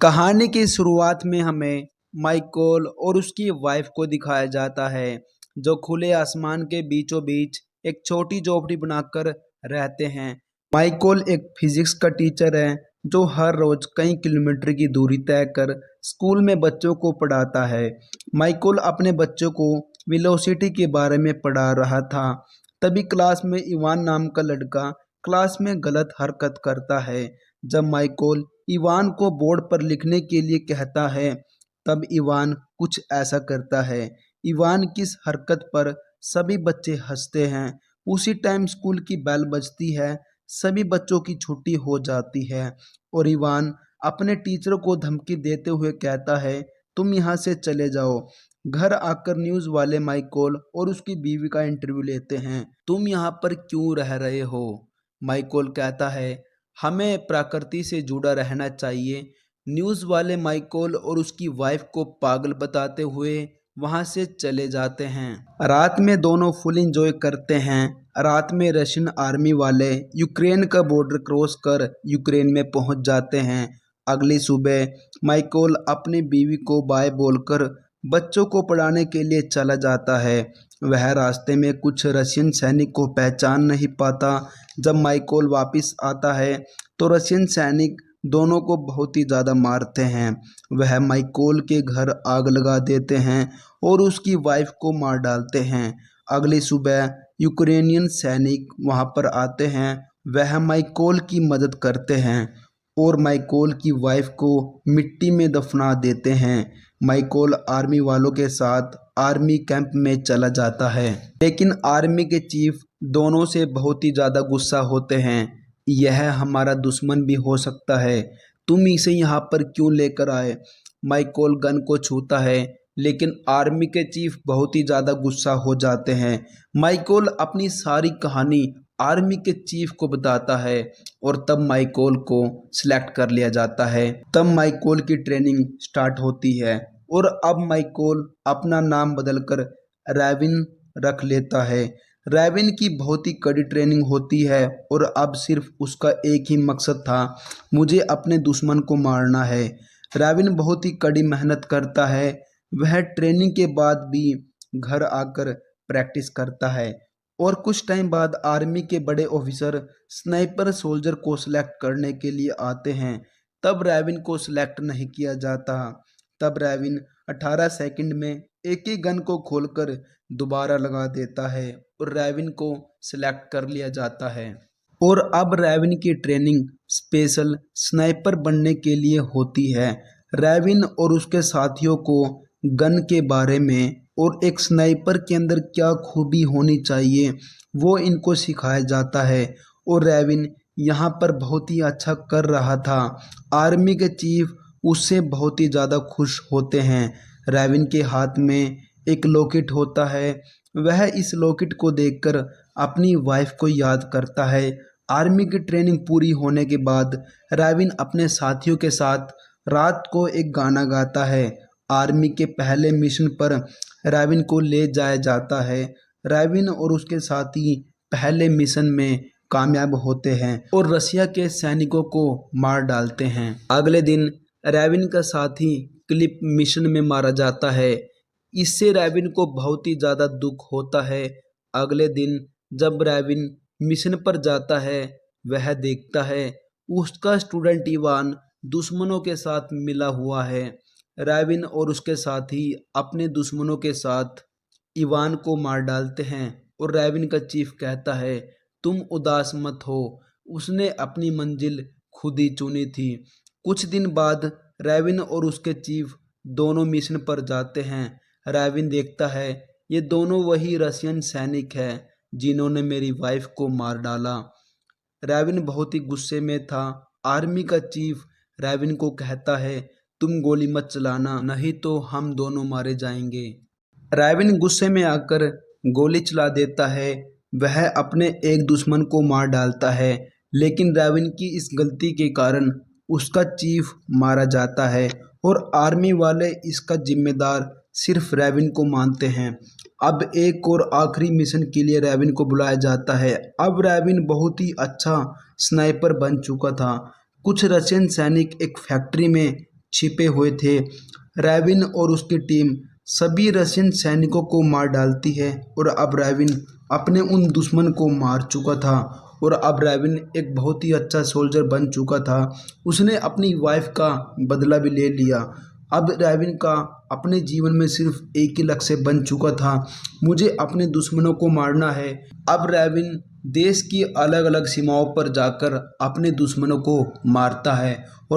कहानी की शुरुआत में हमें माइकल और उसकी वाइफ को दिखाया जाता है जो खुले आसमान के बीचों बीच एक छोटी झोपड़ी बनाकर रहते हैं। माइकल एक फिजिक्स का टीचर है जो हर रोज कई किलोमीटर की दूरी तय कर स्कूल में बच्चों को पढ़ाता है। माइकल अपने बच्चों को वेलोसिटी के बारे में पढ़ा रहा था। तभी क्लास में इवान नाम का लड़का क्लास में गलत हरकत करता है। जब माइकल इवान को बोर्ड पर लिखने के लिए कहता है तब इवान कुछ ऐसा करता है। इवान की इस हरकत पर सभी बच्चे हंसते हैं। उसी टाइम स्कूल की बेल बजती है। सभी बच्चों की छुट्टी हो जाती है और इवान अपने टीचर को धमकी देते हुए कहता है तुम यहाँ से चले जाओ। घर आकर न्यूज़ वाले माइकल और उसकी बीवी का इंटरव्यू लेते हैं। तुम यहाँ पर क्यों रह रहे हो? माइकल कहता है हमें प्रकृति से जुड़ा रहना चाहिए। न्यूज़ वाले माइकल और उसकी वाइफ को पागल बताते हुए वहां से चले जाते हैं। रात में दोनों फुल एंजॉय करते हैं। रात में रशियन आर्मी वाले यूक्रेन का बॉर्डर क्रॉस कर यूक्रेन में पहुंच जाते हैं। अगली सुबह माइकल अपनी बीवी को बाय बोलकर बच्चों को पढ़ाने के लिए चला जाता है। वह रास्ते में कुछ रशियन सैनिक को पहचान नहीं पाता। जब माइकल वापस आता है तो रशियन सैनिक दोनों को बहुत ही ज़्यादा मारते हैं। वह माइकल के घर आग लगा देते हैं और उसकी वाइफ को मार डालते हैं। अगली सुबह यूक्रेनियन सैनिक वहां पर आते हैं। वह माइकल की मदद करते हैं और माइकल की वाइफ को मिट्टी में दफना देते हैं। माइकल आर्मी वालों के साथ आर्मी कैंप में चला जाता है, लेकिन आर्मी के चीफ दोनों से बहुत ही ज़्यादा गुस्सा होते हैं। यह हमारा दुश्मन भी हो सकता है, तुम इसे यहाँ पर क्यों लेकर आए? माइकल गन को छूता है, लेकिन आर्मी के चीफ बहुत ही ज़्यादा गुस्सा हो जाते हैं। माइकल अपनी सारी कहानी आर्मी के चीफ को बताता है और तब माइकल को सिलेक्ट कर लिया जाता है। तब माइकल की ट्रेनिंग स्टार्ट होती है और अब माइकल अपना नाम बदलकर रेविन रख लेता है। रेविन की बहुत ही कड़ी ट्रेनिंग होती है और अब सिर्फ उसका एक ही मकसद था, मुझे अपने दुश्मन को मारना है। रेविन बहुत ही कड़ी मेहनत करता है। वह ट्रेनिंग के बाद भी घर आकर प्रैक्टिस करता है और कुछ टाइम बाद आर्मी के बड़े ऑफिसर स्नाइपर सोल्जर को सिलेक्ट करने के लिए आते हैं। तब रेविन को सिलेक्ट नहीं किया जाता। तब रेविन 18 सेकंड में एक ही गन को खोलकर दोबारा लगा देता है और रेविन को सिलेक्ट कर लिया जाता है। और अब रेविन की ट्रेनिंग स्पेशल स्नाइपर बनने के लिए होती है। रेविन और उसके साथियों को गन के बारे में और एक स्नाइपर के अंदर क्या खूबी होनी चाहिए वो इनको सिखाया जाता है और रेविन यहाँ पर बहुत ही अच्छा कर रहा था। आर्मी के चीफ उससे बहुत ही ज़्यादा खुश होते हैं। रेविन के हाथ में एक लॉकेट होता है। वह इस लॉकेट को देखकर अपनी वाइफ को याद करता है। आर्मी की ट्रेनिंग पूरी होने के बाद रेविन अपने साथियों के साथ रात को एक गाना गाता है। आर्मी के पहले मिशन पर रेविन को ले जाया जाता है। रेविन और उसके साथी पहले मिशन में कामयाब होते हैं और रसिया के सैनिकों को मार डालते हैं। अगले दिन रेविन का साथी क्लिप मिशन में मारा जाता है। इससे रेविन को बहुत ही ज़्यादा दुख होता है। अगले दिन जब रेविन मिशन पर जाता है वह देखता है उसका स्टूडेंट इवान दुश्मनों के साथ मिला हुआ है। रेविन और उसके साथी अपने दुश्मनों के साथ इवान को मार डालते हैं और रेविन का चीफ कहता है तुम उदास मत हो, उसने अपनी मंजिल खुद ही चुनी थी। कुछ दिन बाद रेविन और उसके चीफ दोनों मिशन पर जाते हैं। रेविन देखता है ये दोनों वही रशियन सैनिक हैं जिन्होंने मेरी वाइफ को मार डाला। रेविन बहुत ही गुस्से में था। आर्मी का चीफ रेविन को कहता है तुम गोली मत चलाना, नहीं तो हम दोनों मारे जाएंगे। रेविन गुस्से में आकर गोली चला देता है। वह अपने एक दुश्मन को मार डालता है, लेकिन रेविन की इस गलती के कारण उसका चीफ मारा जाता है और आर्मी वाले इसका जिम्मेदार सिर्फ रेविन को मानते हैं। अब एक और आखिरी मिशन के लिए रेविन को बुलाया जाता है। अब रेविन बहुत ही अच्छा स्नाइपर बन चुका था। कुछ रशियन सैनिक एक फैक्ट्री में छिपे हुए थे। रैविन और उसकी टीम सभी रशियन सैनिकों को मार डालती है और अब रैविन अपने उन दुश्मन को मार चुका था और अब रैविन एक बहुत ही अच्छा सोल्जर बन चुका था। उसने अपनी वाइफ का बदला भी ले लिया। अब रैविन का अपने जीवन में सिर्फ एक ही लक्ष्य बन चुका था, मुझे अपने दुश्मनों को मारना है। अब रैविन देश की अलग अलग सीमाओं पर जाकर अपने दुश्मनों को मारता है और